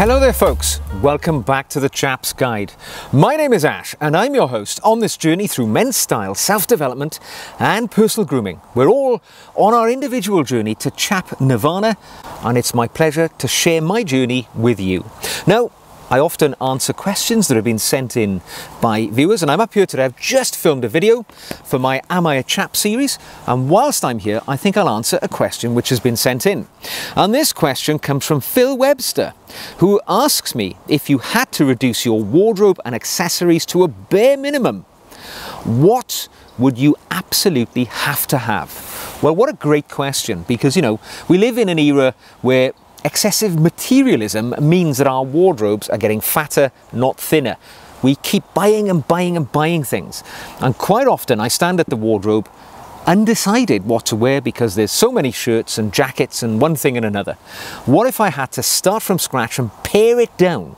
Hello there folks, welcome back to the Chap's Guide. My name is Ash and I'm your host on this journey through men's style, self-development and personal grooming. We're all on our individual journey to Chap Nirvana and it's my pleasure to share my journey with you. Now, I often answer questions that have been sent in by viewers, and I'm up here today. I've just filmed a video for my Am I a Chap series, and whilst I'm here I think I'll answer a question which has been sent in. And this question comes from Phil Webster, who asks me, if you had to reduce your wardrobe and accessories to a bare minimum, what would you absolutely have to have? Well, what a great question, because, you know, we live in an era where excessive materialism means that our wardrobes are getting fatter, not thinner. We keep buying and buying and buying things. And quite often I stand at the wardrobe undecided what to wear because there's so many shirts and jackets and one thing and another. What if I had to start from scratch and pare it down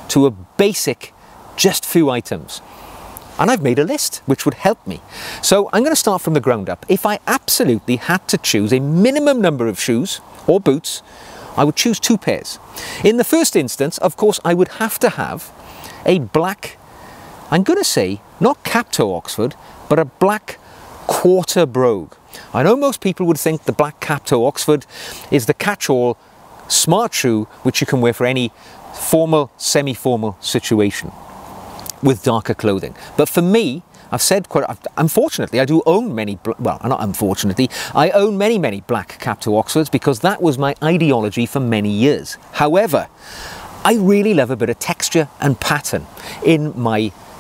to a basic, just few items? And I've made a list which would help me. So I'm going to start from the ground up. If I absolutely had to choose a minimum number of shoes or boots, I would choose 2 pairs. In the first instance, of course, I would have to have a black, I'm going to say, not cap-toe Oxford, but a black quarter brogue. I know most people would think the black cap-toe Oxford is the catch-all smart shoe which you can wear for any formal, semi-formal situation with darker clothing. But for me, I've said unfortunately, I do own many, well, not unfortunately, I own many black cap-toe Oxfords because that was my ideology for many years. However, I really love a bit of texture and pattern in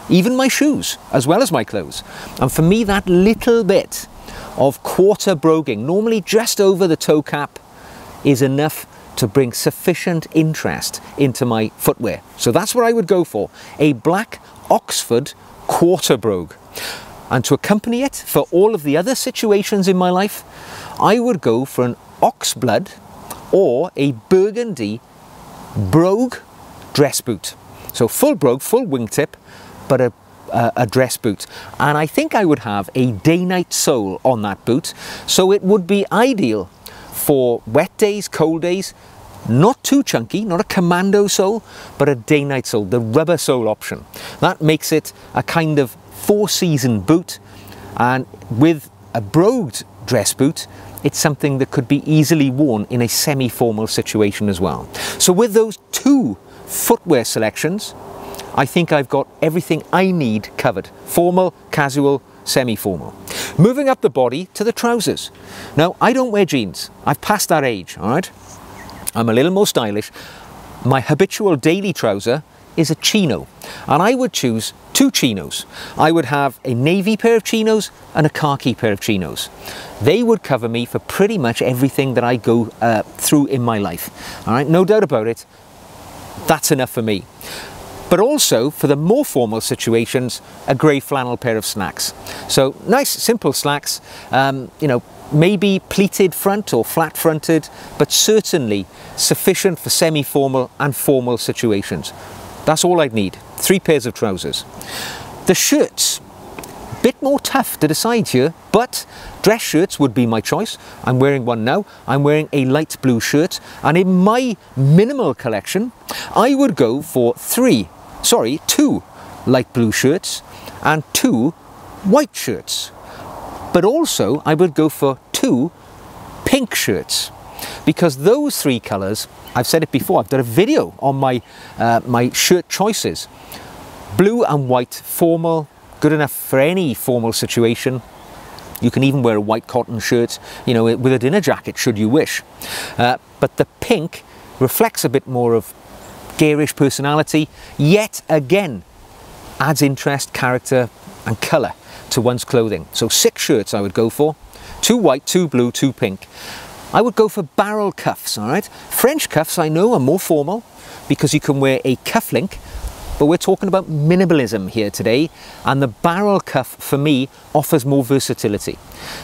even my shoes, as well as my clothes. And for me, that little bit of quarter broguing, normally just over the toe cap, is enough to bring sufficient interest into my footwear. So that's what I would go for, a black Oxford quarter brogue. And to accompany it for all of the other situations in my life, I would go for an oxblood or a burgundy brogue dress boot. So full brogue, full wingtip, but a dress boot. And I think I would have a day-night sole on that boot, so it would be ideal for wet days, cold days. Not too chunky, not a commando sole, but a day-night sole, the rubber sole option. That makes it a kind of 4-season boot, and with a brogued dress boot, it's something that could be easily worn in a semi-formal situation as well. So with those 2 footwear selections, I think I've got everything I need covered. Formal, casual, semi-formal. Moving up the body to the trousers. Now, I don't wear jeans. I've passed that age, all right? I'm a little more stylish. My habitual daily trouser is a chino, and I would choose 2 chinos. I would have a navy pair of chinos and a khaki pair of chinos. They would cover me for pretty much everything that I go through in my life. All right, no doubt about it, that's enough for me. But also, for the more formal situations, a grey flannel pair of slacks. So nice, simple slacks, you know, maybe pleated front or flat fronted, but certainly sufficient for semi-formal and formal situations. That's all I'd need, 3 pairs of trousers. The shirts, a bit more tough to decide here, but dress shirts would be my choice. I'm wearing one now. I'm wearing a light blue shirt, and in my minimal collection, I would go for 2 light blue shirts and 2 white shirts. But also I would go for 2 pink shirts, because those 3 colours, I've said it before, I've done a video on my my shirt choices. Blue and white, formal, good enough for any formal situation. You can even wear a white cotton shirt, you know, with a dinner jacket should you wish. But the pink reflects a bit more of garish personality, yet again adds interest, character and colour to one's clothing. So 6 shirts I would go for, 2 white, 2 blue, 2 pink. I would go for barrel cuffs, all right? French cuffs I know are more formal because you can wear a cuff link, but we're talking about minimalism here today, and the barrel cuff for me offers more versatility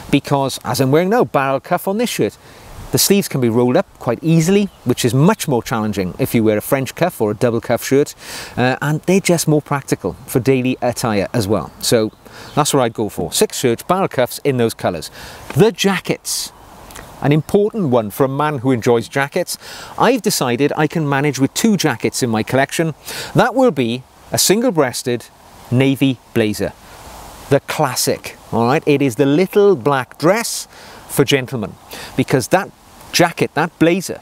because, as I'm wearing now, barrel cuff on this shirt, the sleeves can be rolled up quite easily, which is much more challenging if you wear a French cuff or a double cuff shirt, and they're just more practical for daily attire as well. So that's what I'd go for. 6 shirts, barrel cuffs in those colours. The jackets. an important one for a man who enjoys jackets, I've decided I can manage with 2 jackets in my collection. That will be a single-breasted navy blazer. The classic, all right? It is the little black dress for gentlemen, because that jacket, that blazer,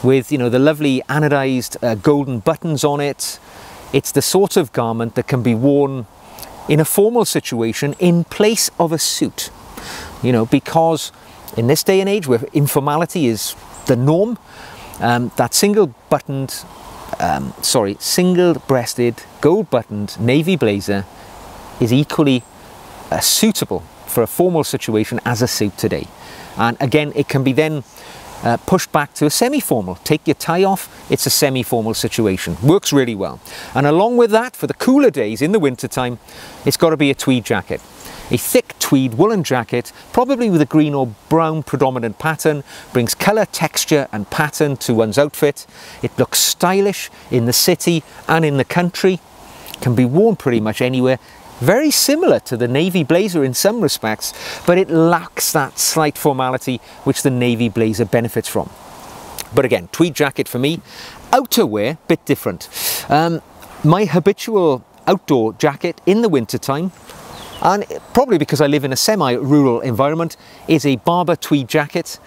with, you know, the lovely anodized golden buttons on it, it's the sort of garment that can be worn in a formal situation in place of a suit. You know, because in this day and age where informality is the norm, that single-breasted, gold-buttoned navy blazer is equally suitable for a formal situation as a suit today. And again, it can be then pushed back to a semi-formal. Take your tie off, it's a semi-formal situation. Works really well. And along with that, for the cooler days in the winter time, it's got to be a tweed jacket. A thick tweed woolen jacket, probably with a green or brown predominant pattern, brings colour, texture and pattern to one's outfit. It looks stylish in the city and in the country. Can be worn pretty much anywhere. Very similar to the navy blazer in some respects, but it lacks that slight formality which the navy blazer benefits from. But again, tweed jacket for me. Outerwear, bit different. My habitual outdoor jacket in the winter time, and probably because I live in a semi-rural environment, is a Barber tweed jacket.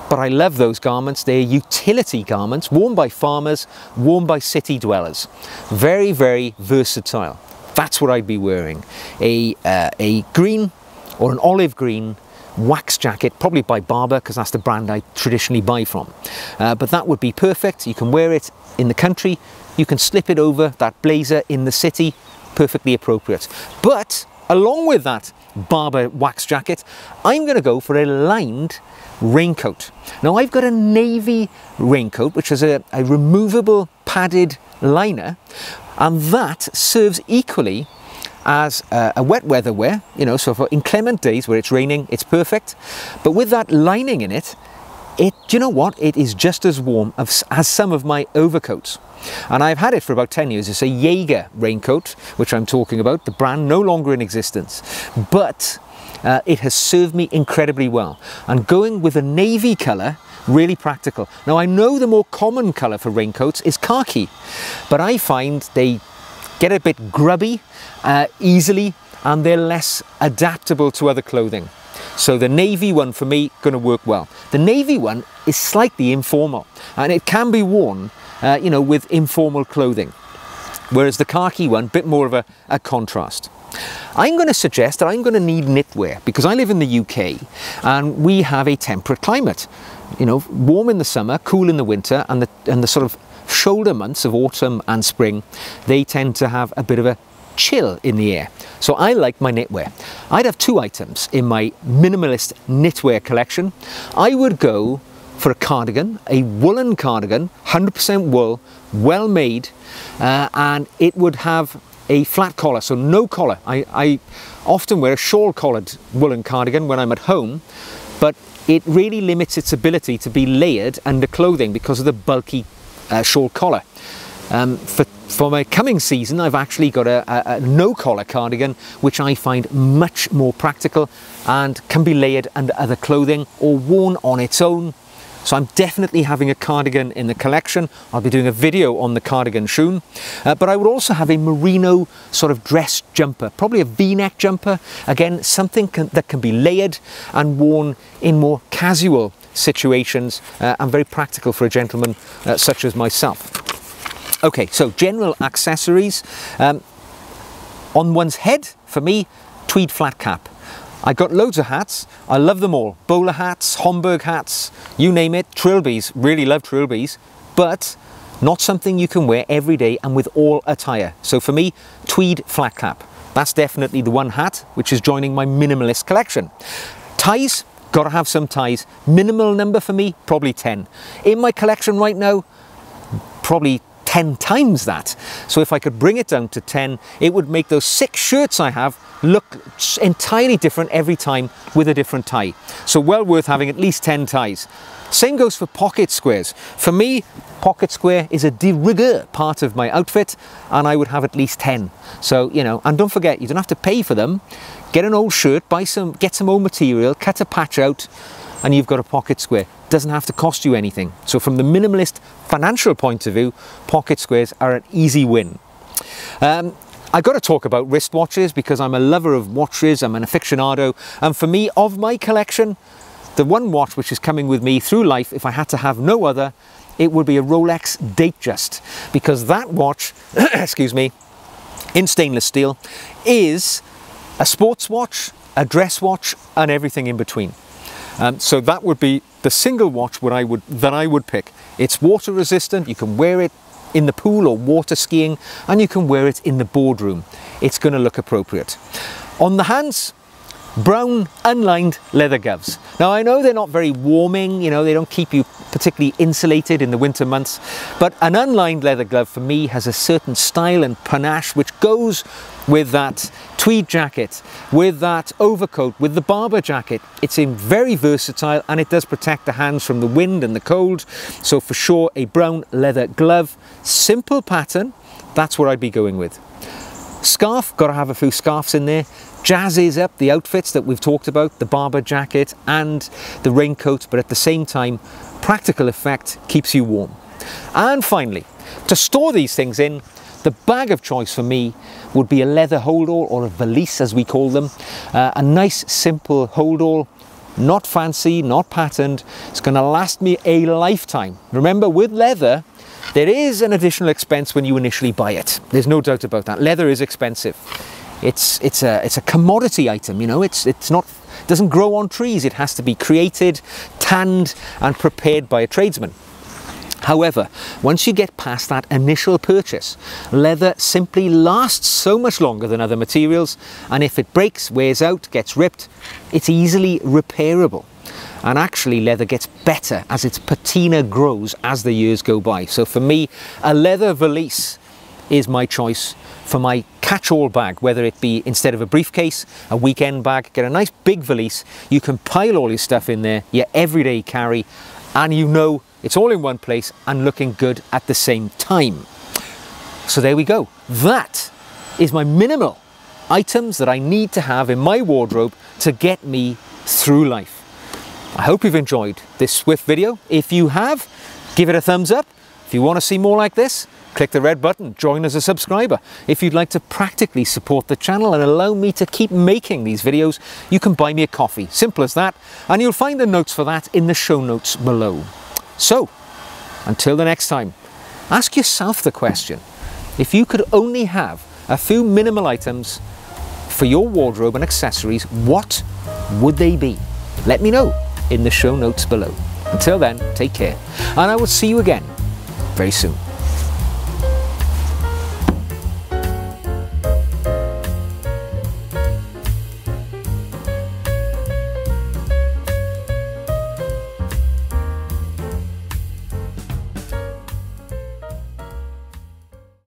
But I love those garments. They're utility garments, worn by farmers, worn by city dwellers. Very, very versatile. That's what I'd be wearing. A green or an olive green wax jacket, probably by Barber, because that's the brand I traditionally buy from. But that would be perfect. You can wear it in the country. You can slip it over that blazer in the city. Perfectly appropriate. But along with that Barber wax jacket, I'm going to go for a lined raincoat. Now I've got a navy raincoat, which is a removable padded liner, and that serves equally as a wet weather wear, you know, so for inclement days where it's raining, it's perfect. But with that lining in it, do you know what? It is just as warm as some of my overcoats. And I've had it for about 10 years. It's a Jaeger raincoat, which I'm talking about, the brand no longer in existence. But it has served me incredibly well. And going with a navy colour, really practical. Now I know the more common colour for raincoats is khaki, but I find they get a bit grubby easily, and they're less adaptable to other clothing. So the navy one for me, going to work well. The navy one is slightly informal, and it can be worn you know, with informal clothing, whereas the khaki one, bit more of a contrast. I'm going to suggest that I'm going to need knitwear, because I live in the UK and we have a temperate climate. You know, warm in the summer, cool in the winter, and the sort of shoulder months of autumn and spring, they tend to have a bit of a chill in the air. So I like my knitwear. I'd have 2 items in my minimalist knitwear collection. I would go for a cardigan, a woolen cardigan, 100% wool, well made, and it would have a flat collar, so no collar. I often wear a shawl collared woolen cardigan when I'm at home, but it really limits its ability to be layered under clothing because of the bulky shawl collar. For my coming season, I've actually got a no collar cardigan, which I find much more practical and can be layered under other clothing or worn on its own. So I'm definitely having a cardigan in the collection. I'll be doing a video on the cardigan soon. But I would also have a merino sort of dress jumper, probably a V-neck jumper. Again, something that can be layered and worn in more casual situations, and very practical for a gentleman such as myself. Okay, so general accessories. On one's head, for me, tweed flat cap. I got loads of hats. I love them all. Bowler hats, Homburg hats, you name it. Trilbies, really love trilbies, but not something you can wear every day and with all attire. So for me, tweed flat cap. That's definitely the one hat which is joining my minimalist collection. Ties, gotta have some ties. Minimal number for me, probably 10. In my collection right now, probably 10 times that. So if I could bring it down to 10, it would make those 6 shirts I have look entirely different every time with a different tie. So well worth having at least 10 ties. Same goes for pocket squares. For me, pocket square is a de rigueur part of my outfit, and I would have at least 10. So, you know, and don't forget, you don't have to pay for them. Get an old shirt, get some old material, cut a patch out, and you've got a pocket square. Doesn't have to cost you anything. So from the minimalist financial point of view, pocket squares are an easy win. I got to talk about wristwatches because I'm a lover of watches, I'm an aficionado, and for me, of my collection, the one watch which is coming with me through life, if I had to have no other, it would be a Rolex Datejust, because that watch, excuse me, in stainless steel, is a sports watch, a dress watch, and everything in between. So that would be the single watch that I would pick. It's water resistant, you can wear it in the pool or water skiing, and you can wear it in the boardroom. It's going to look appropriate. On the hands, brown unlined leather gloves. Now I know they're not very warming, you know, they don't keep you particularly insulated in the winter months, but an unlined leather glove for me has a certain style and panache which goes with that tweed jacket, with that overcoat, with the barber jacket. It's very versatile, and it does protect the hands from the wind and the cold. So for sure, a brown leather glove, simple pattern, that's what I'd be going with. Scarf, got to have a few scarves in there. Jazzes up the outfits that we've talked about, the barber jacket and the raincoat, but at the same time, practical effect, keeps you warm. And finally, to store these things in, the bag of choice for me would be a leather holdall, or a valise as we call them. A nice simple holdall, not fancy, not patterned. It's going to last me a lifetime. Remember, with leather, there is an additional expense when you initially buy it. There's no doubt about that. Leather is expensive. It's a commodity item, you know. It doesn't grow on trees. It has to be created, tanned, and prepared by a tradesman. However, once you get past that initial purchase, leather simply lasts so much longer than other materials, and if it breaks, wears out, gets ripped, it's easily repairable. And actually, leather gets better as its patina grows as the years go by. So for me, a leather valise is my choice for my catch-all bag, whether it be, instead of a briefcase, a weekend bag. Get a nice big valise, you can pile all your stuff in there, your everyday carry, and you know it's all in one place and looking good at the same time. So there we go. That is my minimal items that I need to have in my wardrobe to get me through life. I hope you've enjoyed this Swift video. If you have, give it a thumbs up. If you want to see more like this, click the red button, join as a subscriber. If you'd like to practically support the channel and allow me to keep making these videos, you can buy me a coffee. Simple as that. And you'll find the notes for that in the show notes below. So, until the next time, ask yourself the question: if you could only have a few minimal items for your wardrobe and accessories, what would they be? Let me know in the show notes below. Until then, take care, and I will see you again very soon.